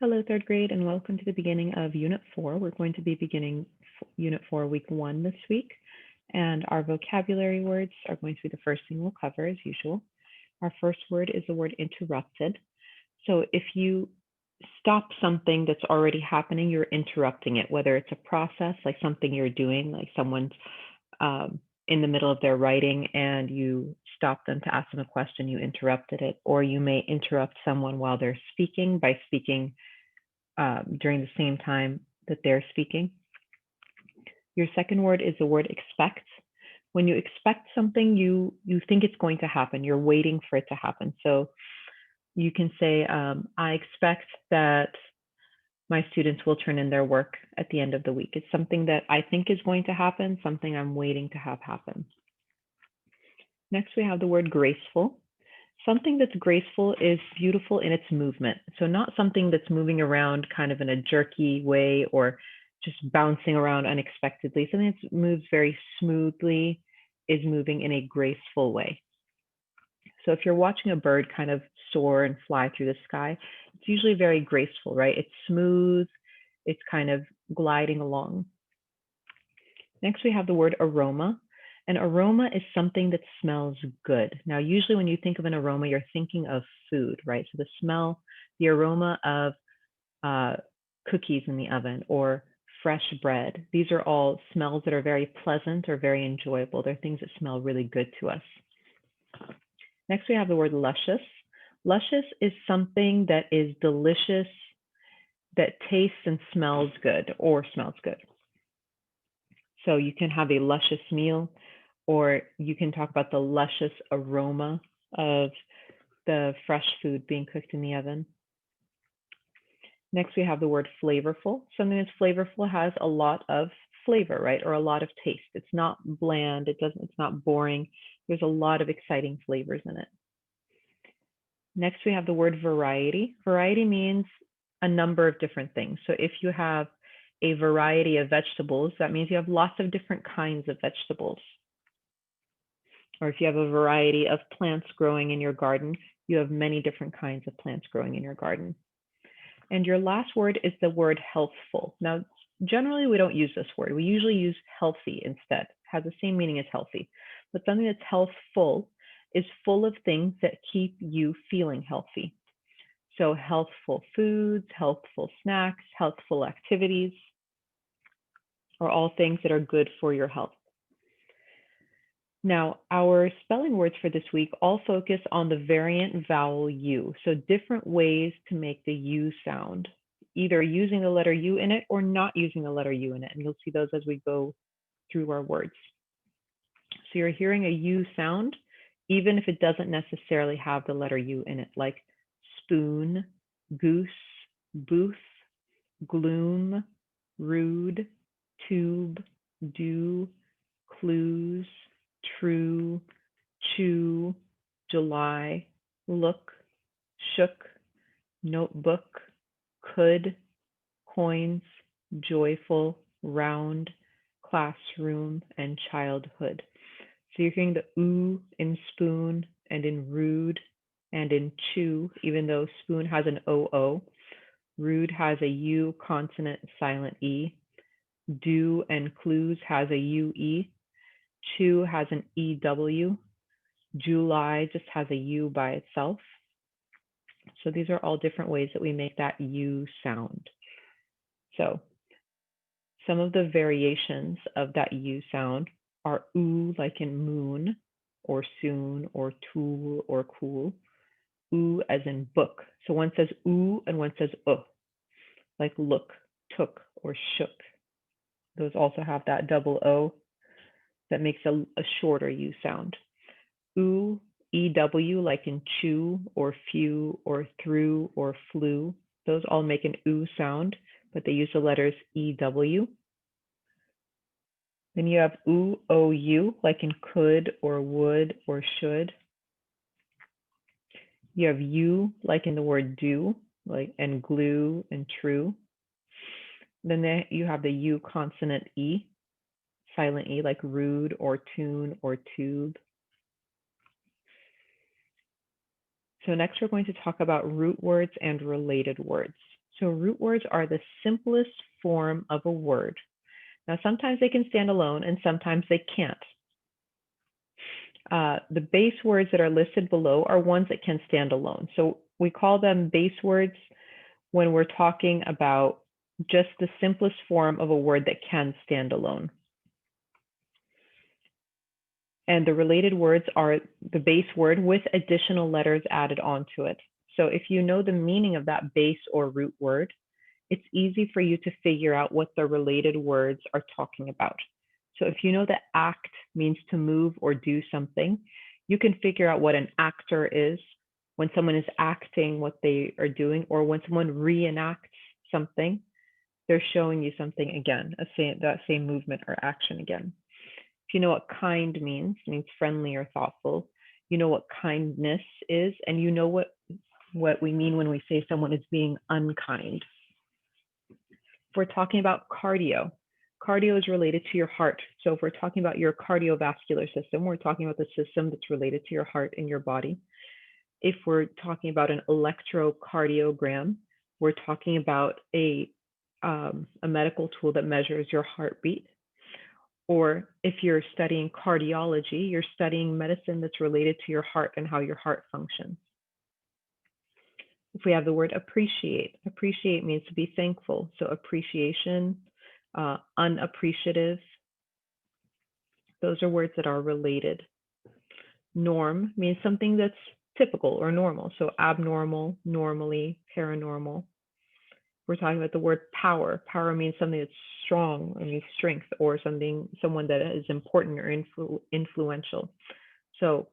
Hello, third grade, and welcome to the beginning of Unit 4. We're going to be beginning Unit 4, Week 1 this week, and our vocabulary words are going to be the first thing we'll cover as usual. Our first word is the word interrupted. So if you stop something that's already happening, you're interrupting it, whether it's a process, like something you're doing, like someone's in the middle of their writing and you stop them to ask them a question, you interrupted it, or you may interrupt someone while they're speaking by speaking during the same time that they're speaking. Your second word is the word expect. When you expect something, you think it's going to happen. You're waiting for it to happen. So you can say, I expect that my students will turn in their work at the end of the week. It's something that I think is going to happen, something I'm waiting to have happen. Next, we have the word graceful. Something that's graceful is beautiful in its movement. So not something that's moving around kind of in a jerky way or just bouncing around unexpectedly. Something that moves very smoothly is moving in a graceful way. So if you're watching a bird kind of soar and fly through the sky, it's usually very graceful, right? It's smooth, it's kind of gliding along. Next, we have the word aroma. An aroma is something that smells good. Now, usually when you think of an aroma, you're thinking of food, right? So the smell, the aroma of cookies in the oven or fresh bread. These are all smells that are very pleasant or very enjoyable. They're things that smell really good to us. Next, we have the word luscious. Luscious is something that is delicious, that tastes and smells good or smells good. So you can have a luscious meal, or you can talk about the luscious aroma of the fresh food being cooked in the oven. Next, we have the word flavorful. Something that's flavorful has a lot of flavor, right? Or a lot of taste. It's not bland, it's not boring. There's a lot of exciting flavors in it. Next, we have the word variety. Variety means a number of different things. So if you have a variety of vegetables, that means you have lots of different kinds of vegetables. Or if you have a variety of plants growing in your garden, you have many different kinds of plants growing in your garden. And your last word is the word healthful. Now, generally, we don't use this word. We usually use healthy instead. It has the same meaning as healthy. But something that's healthful is full of things that keep you feeling healthy. So healthful foods, healthful snacks, healthful activities are all things that are good for your health. Now, our spelling words for this week all focus on the variant vowel U. So different ways to make the U sound, either using the letter U in it or not using the letter U in it. And you'll see those as we go through our words. So you're hearing a U sound, even if it doesn't necessarily have the letter U in it, like spoon, goose, booth, gloom, rude, tube, do, clues, true, chew, July, look, shook, notebook, could, coins, joyful, round, classroom, and childhood. So you're hearing the oo in spoon and in rude and in chew, even though spoon has an OO. Rude has a U consonant silent E. Do and clues has a UE. Chew has an EW. July just has a U by itself. So these are all different ways that we make that U sound. So some of the variations of that U sound are oo, like in moon, or soon, or tool, or cool. Oo as in book. So one says oo and one says like look, took, or shook. Those also have that double O that makes a shorter U sound. Oo, EW, like in chew, or few, or through, or flew. Those all make an oo sound, but they use the letters EW. Then you have oo, OU, like in could, or would, or should. You have U, like in the word do, like and glue and true. Then you have the U consonant E, silent E, like rude, or tune, or tube. So next we're going to talk about root words and related words. So root words are the simplest form of a word. Now, sometimes they can stand alone and sometimes they can't. The base words that are listed below are ones that can stand alone. So we call them base words when we're talking about just the simplest form of a word that can stand alone. And the related words are the base word with additional letters added onto it. So if you know the meaning of that base or root word, it's easy for you to figure out what the related words are talking about. So if you know that act means to move or do something, you can figure out what an actor is when someone is acting what they are doing, or when someone reenacts something, they're showing you something again, that same movement or action again. If you know what kind means friendly or thoughtful, you know what kindness is, and you know what we mean when we say someone is being unkind. If we're talking about cardio, cardio is related to your heart. So if we're talking about your cardiovascular system, we're talking about the system that's related to your heart and your body. If we're talking about an electrocardiogram, we're talking about a medical tool that measures your heartbeat. Or if you're studying cardiology, you're studying medicine that's related to your heart and how your heart functions. If we have the word appreciate, appreciate means to be thankful. So appreciation, unappreciative, those are words that are related. Norm means something that's typical or normal. So abnormal, normally, paranormal. We're talking about the word power. Power means something that's strong, I mean strength, or someone that is important or influential. So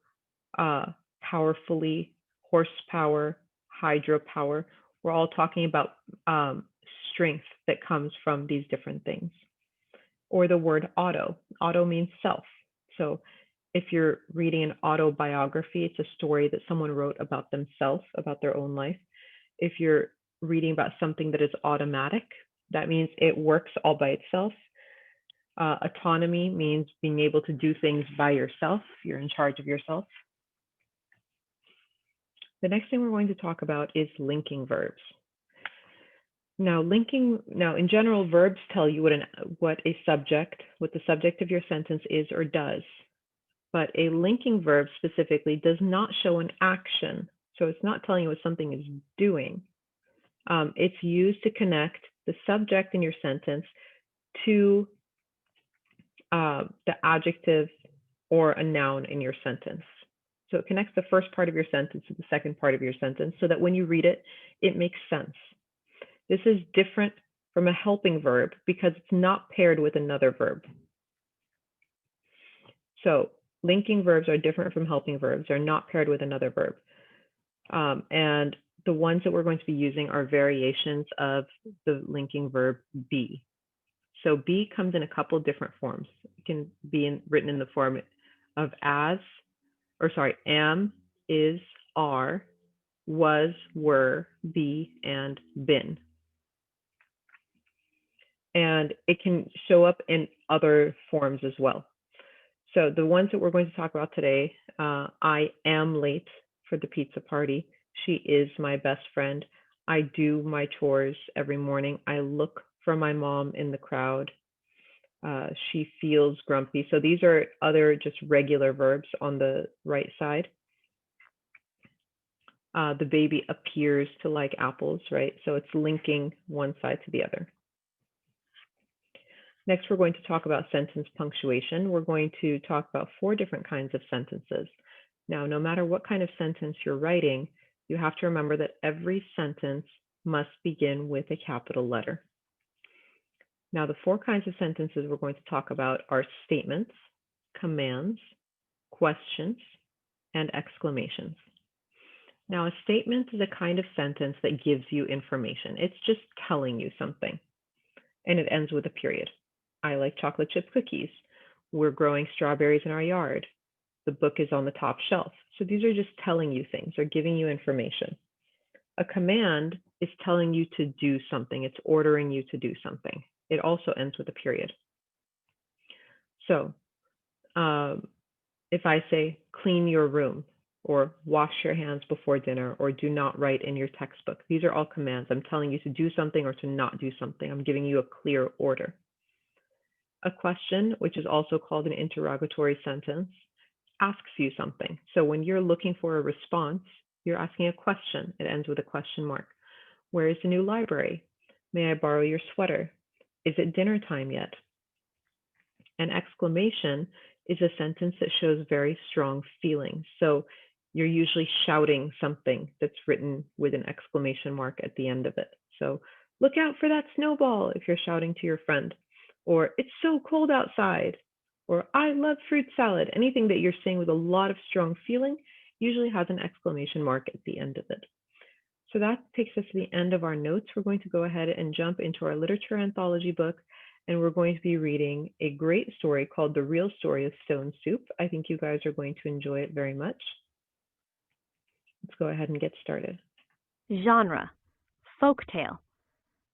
powerfully, horsepower, hydropower. We're all talking about strength that comes from these different things. Or the word auto. Auto means self. So if you're reading an autobiography, it's a story that someone wrote about themselves, about their own life. If you're reading about something that is automatic, that means it works all by itself. Autonomy means being able to do things by yourself. You're in charge of yourself. The next thing we're going to talk about is linking verbs. Now, in general, verbs tell you what the subject of your sentence is or does. But a linking verb specifically does not show an action. So it's not telling you what something is doing. It's used to connect the subject in your sentence to the adjective or a noun in your sentence. So it connects the first part of your sentence to the second part of your sentence so that when you read it, it makes sense. This is different from a helping verb because it's not paired with another verb. So linking verbs are different from helping verbs. They're not paired with another verb. And the ones that we're going to be using are variations of the linking verb be. So be comes in a couple of different forms. It can be written in the form of am, is, are, was, were, be, and been. And it can show up in other forms as well. So the ones that we're going to talk about today, I am late for the pizza party. She is my best friend. I do my chores every morning. I look for my mom in the crowd. She feels grumpy. So these are other just regular verbs on the right side. The baby appears to like apples, right? So it's linking one side to the other. Next, we're going to talk about sentence punctuation. We're going to talk about 4 different kinds of sentences. Now, no matter what kind of sentence you're writing, you have to remember that every sentence must begin with a capital letter. Now, the 4 kinds of sentences we're going to talk about are statements, commands, questions, and exclamations. Now, a statement is a kind of sentence that gives you information. It's just telling you something, and it ends with a period. I like chocolate chip cookies. We're growing strawberries in our yard. The book is on the top shelf. So these are just telling you things or giving you information. A command is telling you to do something. It's ordering you to do something. It also ends with a period. So if I say, clean your room, or wash your hands before dinner, or do not write in your textbook. These are all commands. I'm telling you to do something or to not do something. I'm giving you a clear order. A question, which is also called an interrogatory sentence, asks you something. So when you're looking for a response, you're asking a question. It ends with a question mark. Where is the new library? May I borrow your sweater? Is it dinner time yet? An exclamation is a sentence that shows very strong feeling. So you're usually shouting something that's written with an exclamation mark at the end of it. So look out for that snowball if you're shouting to your friend, or it's so cold outside, or I love fruit salad. Anything that you're saying with a lot of strong feeling usually has an exclamation mark at the end of it. So that takes us to the end of our notes. We're going to go ahead and jump into our literature anthology book, and we're going to be reading a great story called The Real Story of Stone Soup. I think you guys are going to enjoy it very much. Let's go ahead and get started. Genre: Folktale.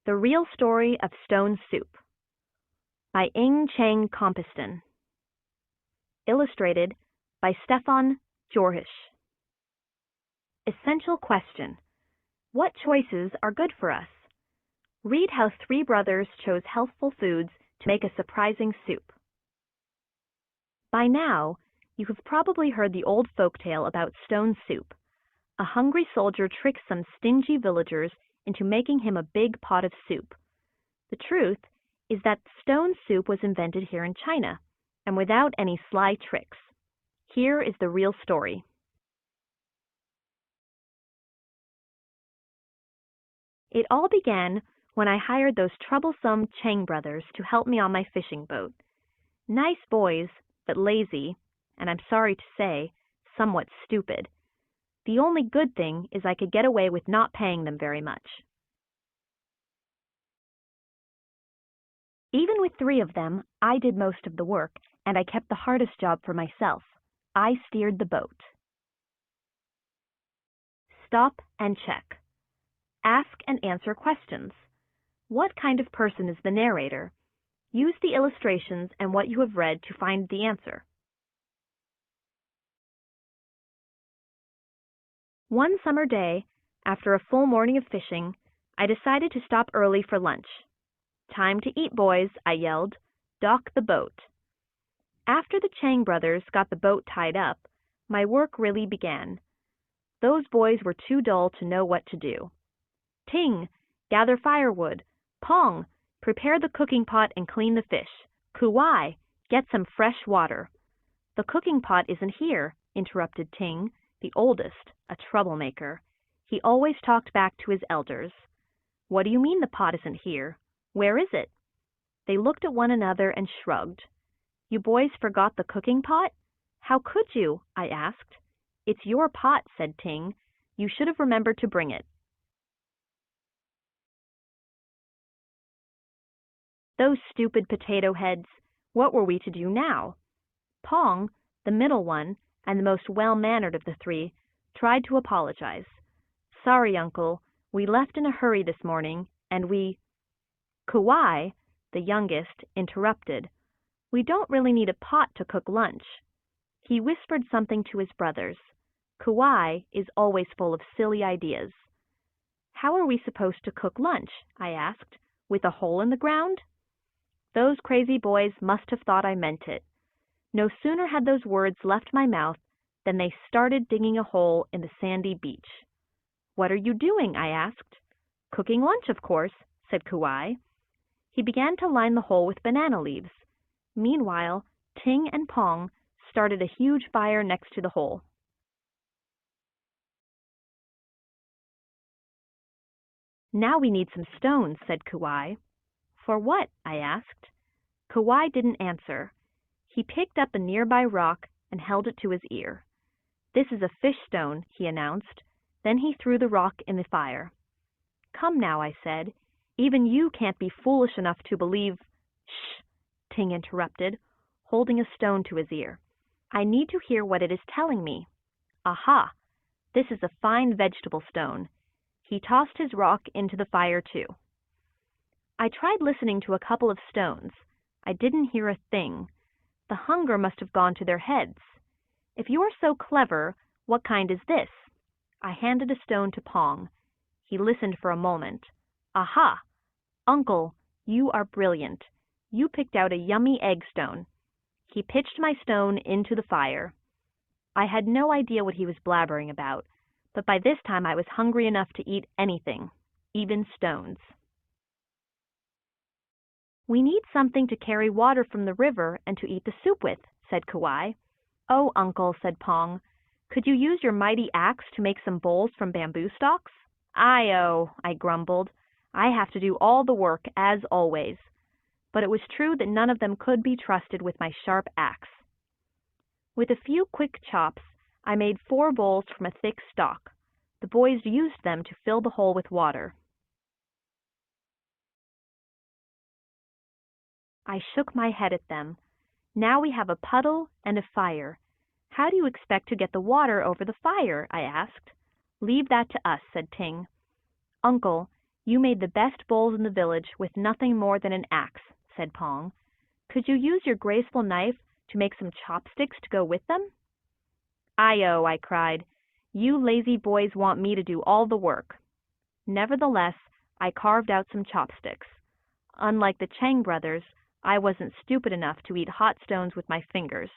The Real Story of Stone Soup by Ing Chang Compiston. Illustrated by Stefan Jorhish. Essential question: what choices are good for us? Read how 3 brothers chose healthful foods to make a surprising soup. By now, you have probably heard the old folktale about stone soup. A hungry soldier tricks some stingy villagers into making him a big pot of soup. The truth is that stone soup was invented here in China, and without any sly tricks. Here is the real story. It all began when I hired those troublesome Chang brothers to help me on my fishing boat. Nice boys, but lazy, and I'm sorry to say, somewhat stupid. The only good thing is I could get away with not paying them very much. Even with 3 of them, I did most of the work, and I kept the hardest job for myself. I steered the boat. Stop and check. Ask and answer questions. What kind of person is the narrator? Use the illustrations and what you have read to find the answer. One summer day, after a full morning of fishing, I decided to stop early for lunch. "Time to eat, boys," I yelled. "Dock the boat." After the Chang brothers got the boat tied up, my work really began. Those boys were too dull to know what to do. "Ting, gather firewood. Pong, prepare the cooking pot and clean the fish. Kuwai, get some fresh water." "The cooking pot isn't here," interrupted Ting, the oldest, a troublemaker. He always talked back to his elders. "What do you mean the pot isn't here? Where is it?" They looked at one another and shrugged. "You boys forgot the cooking pot?" "How could you?" I asked. "It's your pot," said Ting. "You should have remembered to bring it." Those stupid potato heads! What were we to do now? Pong, the middle one, and the most well-mannered of the 3, tried to apologize. "Sorry, Uncle. We left in a hurry this morning, and we—" Kuwai, the youngest, interrupted. "We don't really need a pot to cook lunch." He whispered something to his brothers. Kuwai is always full of silly ideas. "How are we supposed to cook lunch?" I asked. "With a hole in the ground?" Those crazy boys must have thought I meant it. No sooner had those words left my mouth than they started digging a hole in the sandy beach. "What are you doing?" I asked. "Cooking lunch, of course," said Kuwai. He began to line the hole with banana leaves. Meanwhile, Ting and Pong started a huge fire next to the hole. "Now we need some stones," said Kuwai. "For what?" I asked. Kuwai didn't answer. He picked up a nearby rock and held it to his ear. "This is a fish stone," he announced. Then he threw the rock in the fire. "Come now," I said. "Even you can't be foolish enough to believe—" "Shh!" Ting interrupted, holding a stone to his ear. "I need to hear what it is telling me. Aha! This is a fine vegetable stone." He tossed his rock into the fire too. I tried listening to a couple of stones. I didn't hear a thing. The hunger must have gone to their heads. "If you are so clever, What kind is this? I handed a stone to Pong. He listened for a moment. Aha! Uncle, you are brilliant. You picked out a yummy egg stone. He pitched my stone into the fire. I had no idea what he was blabbering about, but by this time I was hungry enough to eat anything, even stones. We need something to carry water from the river and to eat the soup with, said Kauai. Oh, Uncle, said Pong, could you use your mighty axe to make some bowls from bamboo stalks? I grumbled. I have to do all the work, as always. But it was true that none of them could be trusted with my sharp axe. With a few quick chops, I made 4 bowls from a thick stalk. The boys used them to fill the hole with water. I shook my head at them. Now we have a puddle and a fire. How do you expect to get the water over the fire? I asked. Leave that to us, said Ting. Uncle, you made the best bowls in the village with nothing more than an axe, said Pong. Could you use your graceful knife to make some chopsticks to go with them? I cried. You lazy boys want me to do all the work. Nevertheless, I carved out some chopsticks. Unlike the Chang brothers, I wasn't stupid enough to eat hot stones with my fingers.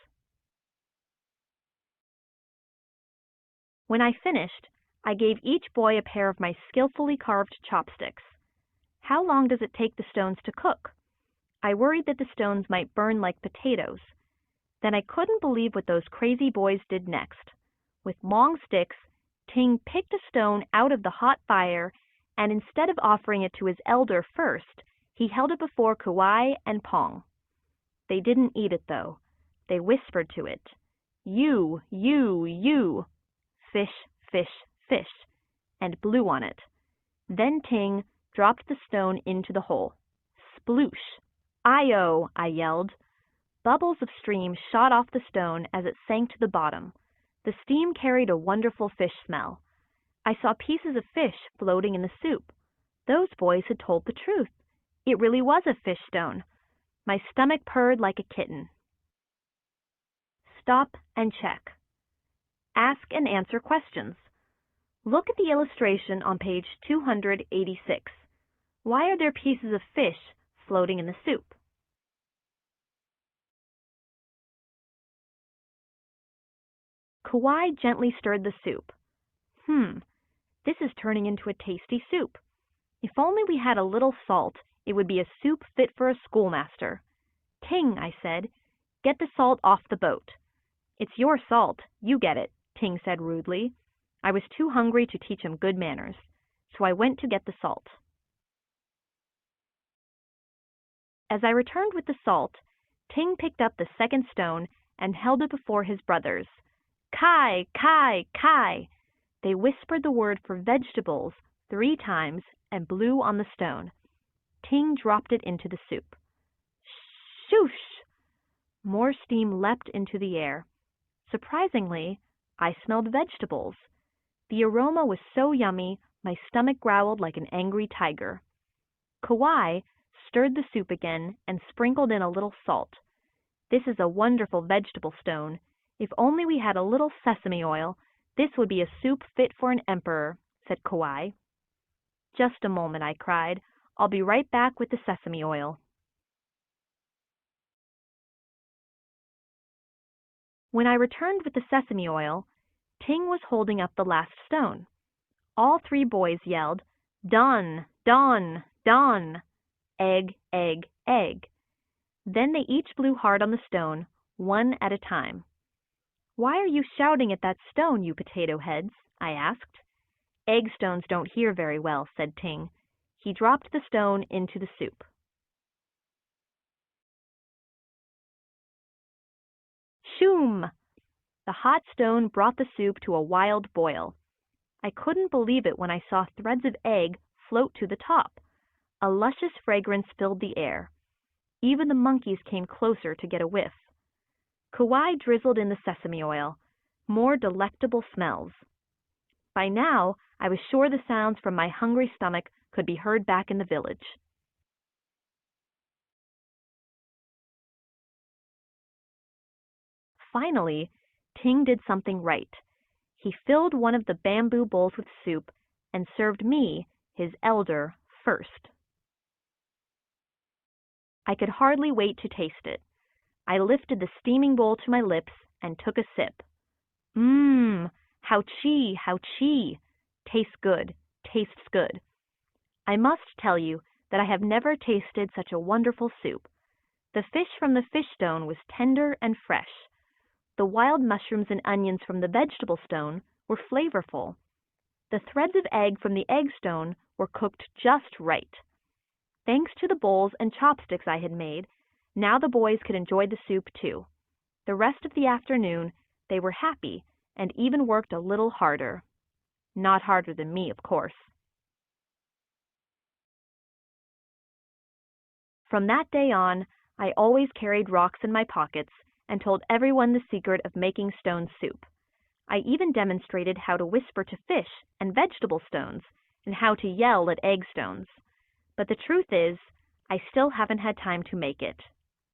When I finished, I gave each boy a pair of my skillfully carved chopsticks. How long does it take the stones to cook? I worried that the stones might burn like potatoes. Then I couldn't believe what those crazy boys did next. With long sticks, Ting picked a stone out of the hot fire, and instead of offering it to his elder first, he held it before Kauai and Pong. They didn't eat it, though. They whispered to it, You, fish, fish, fish, and blew on it. Then Ting dropped the stone into the hole. Sploosh! I yelled. Bubbles of steam shot off the stone as it sank to the bottom. The steam carried a wonderful fish smell. I saw pieces of fish floating in the soup. Those boys had told the truth. It really was a fish stone. My stomach purred like a kitten. Stop and check. Ask and answer questions. Look at the illustration on page 286. Why are there pieces of fish floating in the soup? Kauai gently stirred the soup. This is turning into a tasty soup. If only we had a little salt, it would be a soup fit for a schoolmaster. Ting, I said, get the salt off the boat. It's your salt, you get it, Ting said rudely. I was too hungry to teach him good manners, so I went to get the salt. As I returned with the salt, Ting picked up the second stone and held it before his brothers. Kai, kai, kai! They whispered the word for vegetables 3 times and blew on the stone. Ting dropped it into the soup. Shoosh! More steam leapt into the air. Surprisingly, I smelled vegetables. The aroma was so yummy, my stomach growled like an angry tiger. Kauai stirred the soup again and sprinkled in a little salt. This is a wonderful vegetable stone. If only we had a little sesame oil, this would be a soup fit for an emperor, said Kauai. Just a moment, I cried. I'll be right back with the sesame oil. When I returned with the sesame oil, Ting was holding up the last stone. All 3 boys yelled, Done, done, done! Egg, egg, egg. Then they each blew hard on the stone, 1 at a time. Why are you shouting at that stone, you potato heads? I asked. Egg stones don't hear very well, said Ting. He dropped the stone into the soup. Shoom! The hot stone brought the soup to a wild boil. I couldn't believe it when I saw threads of egg float to the top. A luscious fragrance filled the air. Even the monkeys came closer to get a whiff. Kauai drizzled in the sesame oil. More delectable smells. By now, I was sure the sounds from my hungry stomach could be heard back in the village. Finally, Ting did something right. He filled one of the bamboo bowls with soup and served me, his elder, first. I could hardly wait to taste it. I lifted the steaming bowl to my lips and took a sip. Mmm, how chee, how chee. Tastes good, tastes good. I must tell you that I have never tasted such a wonderful soup. The fish from the fish stone was tender and fresh. The wild mushrooms and onions from the vegetable stone were flavorful. The threads of egg from the egg stone were cooked just right. Thanks to the bowls and chopsticks I had made, now the boys could enjoy the soup too. The rest of the afternoon, they were happy and even worked a little harder. Not harder than me, of course. From that day on, I always carried rocks in my pockets and told everyone the secret of making stone soup. I even demonstrated how to whisper to fish and vegetable stones and how to yell at egg stones. But the truth is, I still haven't had time to make it.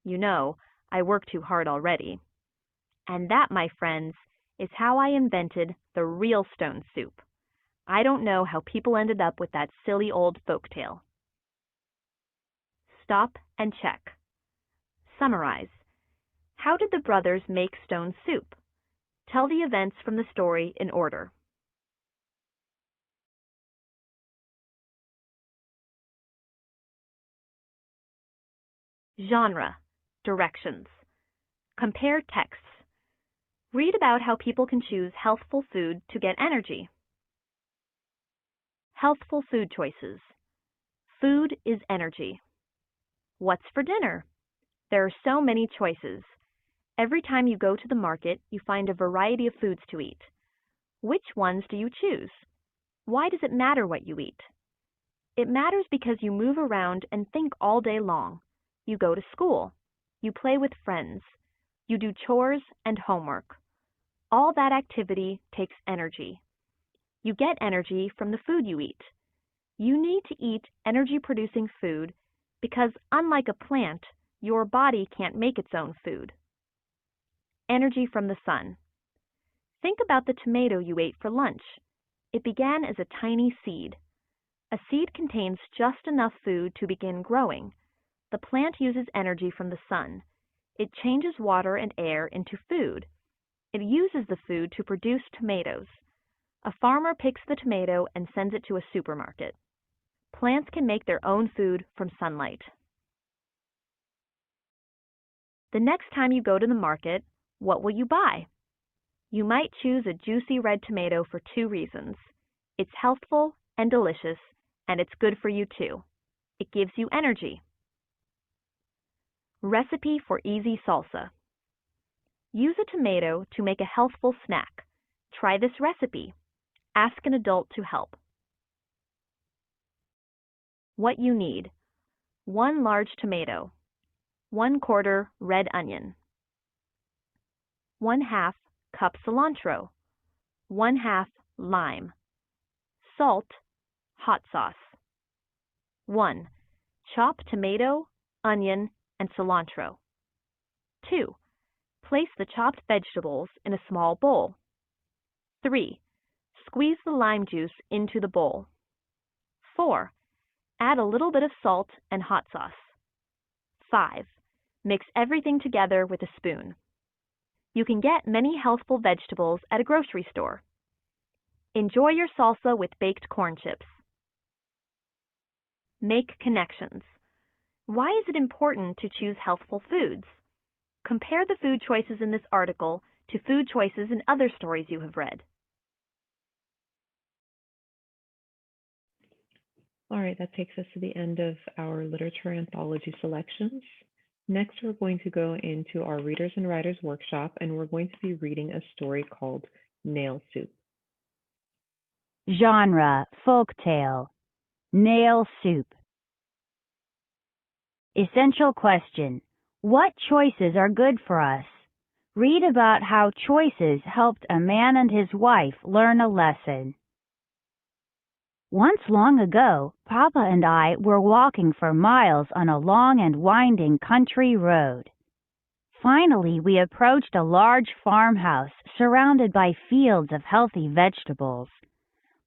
You know, I work too hard already. And that, my friends, is how I invented the real stone soup. I don't know how people ended up with that silly old folktale. Stop and check. Summarize. How did the brothers make stone soup? Tell the events from the story in order. Genre. Directions. Compare texts. Read about how people can choose healthful food to get energy. Healthful food choices. Food is energy. What's for dinner? There are so many choices. Every time you go to the market, you find a variety of foods to eat. Which ones do you choose? Why does it matter what you eat? It matters because you move around and think all day long. You go to school. You play with friends. You do chores and homework. All that activity takes energy. You get energy from the food you eat. You need to eat energy-producing food because, unlike a plant, your body can't make its own food. Energy from the sun. Think about the tomato you ate for lunch. It began as a tiny seed. A seed contains just enough food to begin growing. The plant uses energy from the sun. It changes water and air into food. It uses the food to produce tomatoes. A farmer picks the tomato and sends it to a supermarket. Plants can make their own food from sunlight. The next time you go to the market, what will you buy? You might choose a juicy red tomato for 2 reasons. It's healthful and delicious, and it's good for you too. It gives you energy. Recipe for easy salsa. Use a tomato to make a healthful snack. Try this recipe. Ask an adult to help. What you need: 1 large tomato, 1/4 red onion, 1/2 cup cilantro, 1/2 lime, salt, hot sauce. 1. Chop tomato, onion, and cilantro. 2. Place the chopped vegetables in a small bowl. 3. Squeeze the lime juice into the bowl. 4. Add a little bit of salt and hot sauce. 5. Mix everything together with a spoon. You can get many healthful vegetables at a grocery store. Enjoy your salsa with baked corn chips. Make connections. Why is it important to choose healthful foods? Compare the food choices in this article to food choices in other stories you have read. All right, that takes us to the end of our literature anthology selections. Next, we're going to go into our Readers and Writers workshop, and we're going to be reading a story called Nail Soup. Genre: folktale. Nail soup. Essential question: what choices are good for us? Read about how choices helped a man and his wife learn a lesson. Once long ago, Papa and I were walking for miles on a long and winding country road. Finally, we approached a large farmhouse surrounded by fields of healthy vegetables.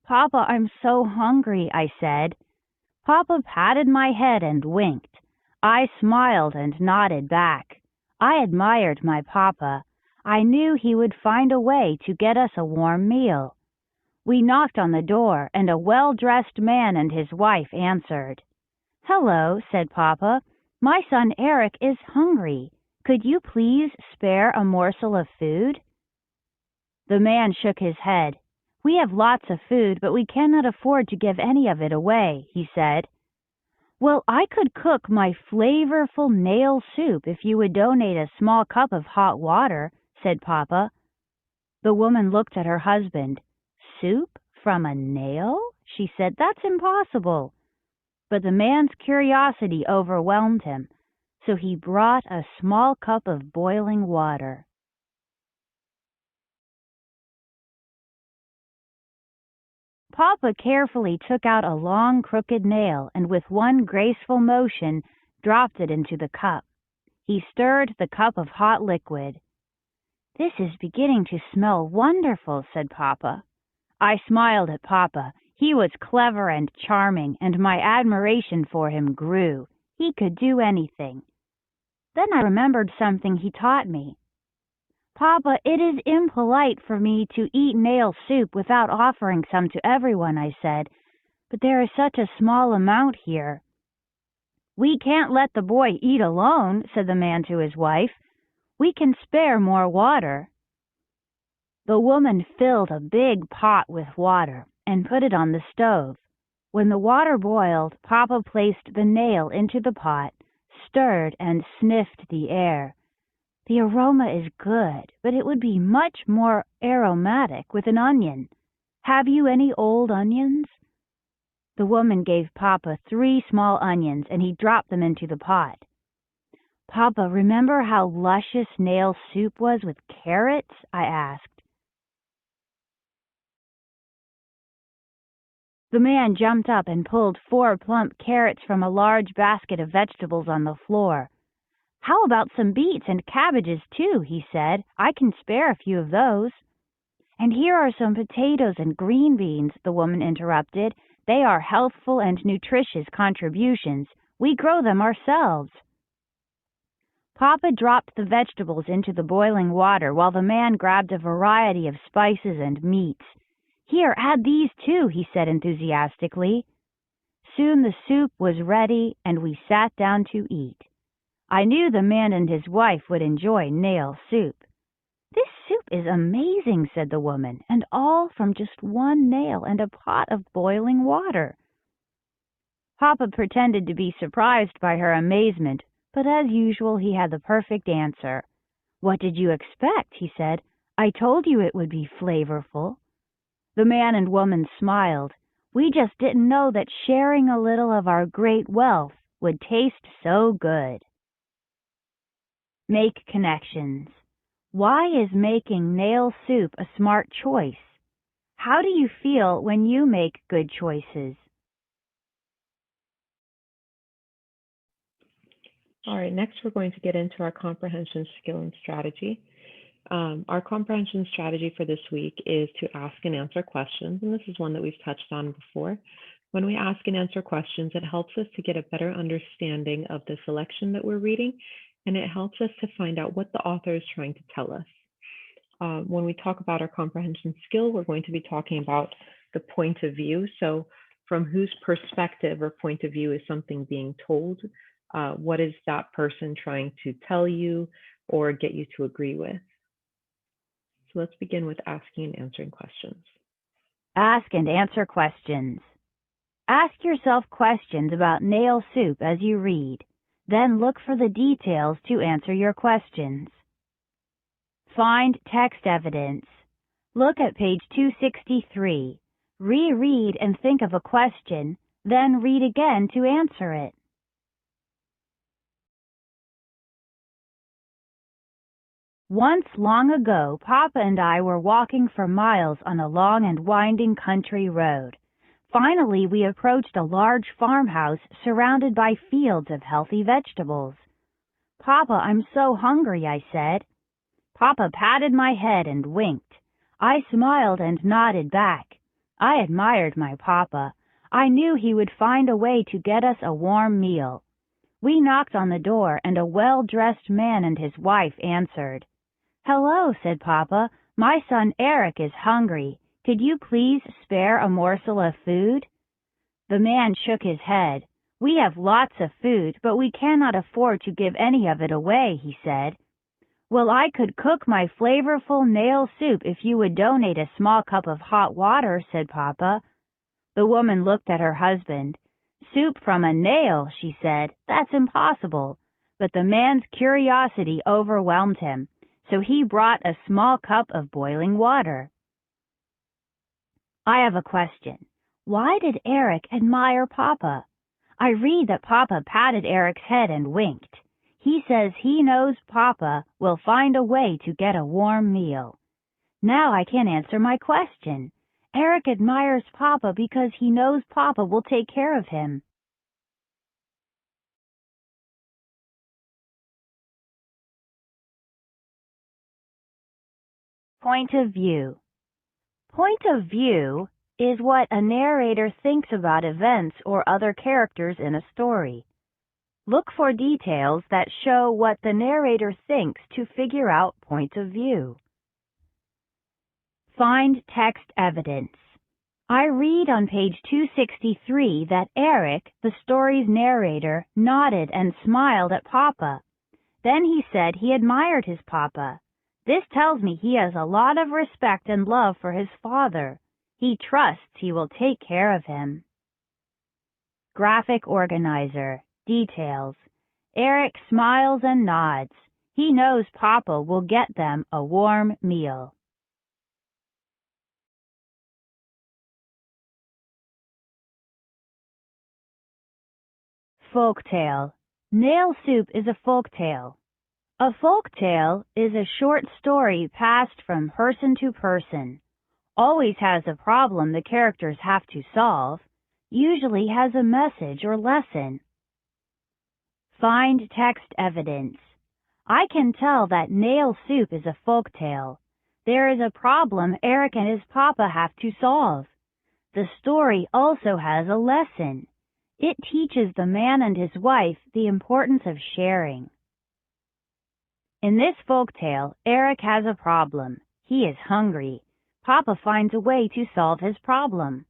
"Papa, I'm so hungry," I said. Papa patted my head and winked. I smiled and nodded back. I admired my papa. I knew he would find a way to get us a warm meal. We knocked on the door, and a well-dressed man and his wife answered. "Hello," said Papa. "My son Eric is hungry. Could you please spare a morsel of food?" The man shook his head. "We have lots of food, but we cannot afford to give any of it away," he said. "Well, I could cook my flavorful nail soup if you would donate a small cup of hot water," said Papa. The woman looked at her husband. "Soup from a nail?" she said. "That's impossible." But the man's curiosity overwhelmed him, so he brought a small cup of boiling water. Papa carefully took out a long crooked nail and with one graceful motion dropped it into the cup. He stirred the cup of hot liquid. "This is beginning to smell wonderful," said Papa. I smiled at Papa. He was clever and charming, and my admiration for him grew. He could do anything. Then I remembered something he taught me. "Papa, it is impolite for me to eat nail soup without offering some to everyone," I said, "but there is such a small amount here." "We can't let the boy eat alone," said the man to his wife. "We can spare more water." The woman filled a big pot with water and put it on the stove. When the water boiled, Papa placed the nail into the pot, stirred, and sniffed the air. "The aroma is good, but it would be much more aromatic with an onion. Have you any old onions?" The woman gave Papa 3 small onions, and he dropped them into the pot. "Papa, remember how luscious nail soup was with carrots?" I asked. The man jumped up and pulled 4 plump carrots from a large basket of vegetables on the floor. "How about some beets and cabbages, too?" he said. "I can spare a few of those." "And here are some potatoes and green beans," the woman interrupted. "They are healthful and nutritious contributions. We grow them ourselves." Papa dropped the vegetables into the boiling water while the man grabbed a variety of spices and meats. "Here, add these too," he said enthusiastically. Soon the soup was ready and we sat down to eat. I knew the man and his wife would enjoy nail soup. "This soup is amazing," said the woman, "and all from just one nail and a pot of boiling water." Papa pretended to be surprised by her amazement, but as usual he had the perfect answer. "What did you expect?" he said. "I told you it would be flavorful." The man and woman smiled. "We just didn't know that sharing a little of our great wealth would taste so good." Make connections. Why is making nail soup a smart choice? How do you feel when you make good choices? All right, next we're going to get into our comprehension skill and strategy. Our comprehension strategy for this week is to ask and answer questions, and this is one that we've touched on before. When we ask and answer questions, it helps us to get a better understanding of the selection that we're reading, and it helps us to find out what the author is trying to tell us. When we talk about our comprehension skill, we're going to be talking about the point of view. So from whose perspective or point of view is something being told? What is that person trying to tell you or get you to agree with? So let's begin with asking and answering questions. Ask and answer questions. Ask yourself questions about nail soup as you read. Then look for the details to answer your questions. Find text evidence. Look at page 263. Reread and think of a question, then read again to answer it. Once long ago, Papa and I were walking for miles on a long and winding country road. Finally, we approached a large farmhouse surrounded by fields of healthy vegetables. Papa, I'm so hungry, I said. Papa patted my head and winked. I smiled and nodded back. I admired my papa. I knew he would find a way to get us a warm meal. We knocked on the door, and a well-dressed man and his wife answered. Hello, said Papa. My son Eric is hungry. Could you please spare a morsel of food? The man shook his head. We have lots of food, but we cannot afford to give any of it away, he said. Well, I could cook my flavorful nail soup if you would donate a small cup of hot water, said Papa. The woman looked at her husband. Soup from a nail, she said. That's impossible. But the man's curiosity overwhelmed him, so he brought a small cup of boiling water. I have a question. Why did Eric admire Papa? I read that Papa patted Eric's head and winked. He says he knows Papa will find a way to get a warm meal. Now I can answer my question. Eric admires Papa because he knows Papa will take care of him. Point of view. Point of view is what a narrator thinks about events or other characters in a story. Look for details that show what the narrator thinks to figure out point of view. Find text evidence. I read on page 263 that Eric, the story's narrator, nodded and smiled at Papa. Then he said he admired his Papa. This tells me he has a lot of respect and love for his father. He trusts he will take care of him. Graphic organizer. Details. Eric smiles and nods. He knows Papa will get them a warm meal. Folktale. Nail soup is a folktale. A folktale is a short story passed from person to person. Always has a problem the characters have to solve. Usually has a message or lesson. Find text evidence. I can tell that nail soup is a folktale. There is a problem Eric and his Papa have to solve. The story also has a lesson. It teaches the man and his wife the importance of sharing. In this folktale, Eric has a problem. He is hungry. Papa finds a way to solve his problem.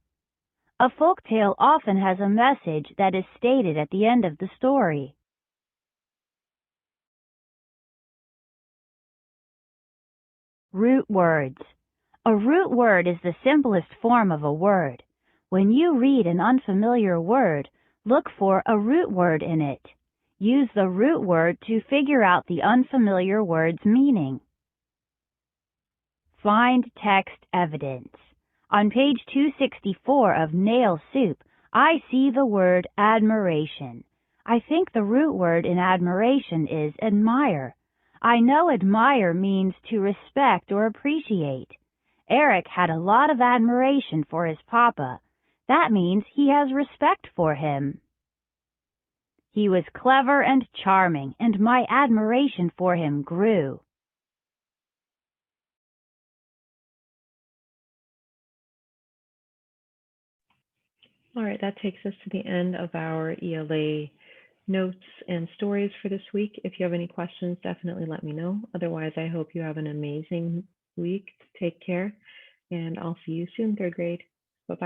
A folktale often has a message that is stated at the end of the story. Root words. A root word is the simplest form of a word. When you read an unfamiliar word, look for a root word in it. Use the root word to figure out the unfamiliar word's meaning. Find text evidence. On page 264 of Nail Soup, I see the word admiration. I think the root word in admiration is admire. I know admire means to respect or appreciate. Eric had a lot of admiration for his Papa. That means he has respect for him. He was clever and charming, and my admiration for him grew. All right, that takes us to the end of our ELA notes and stories for this week. If you have any questions, definitely let me know. Otherwise, I hope you have an amazing week. Take care, and I'll see you soon, third grade.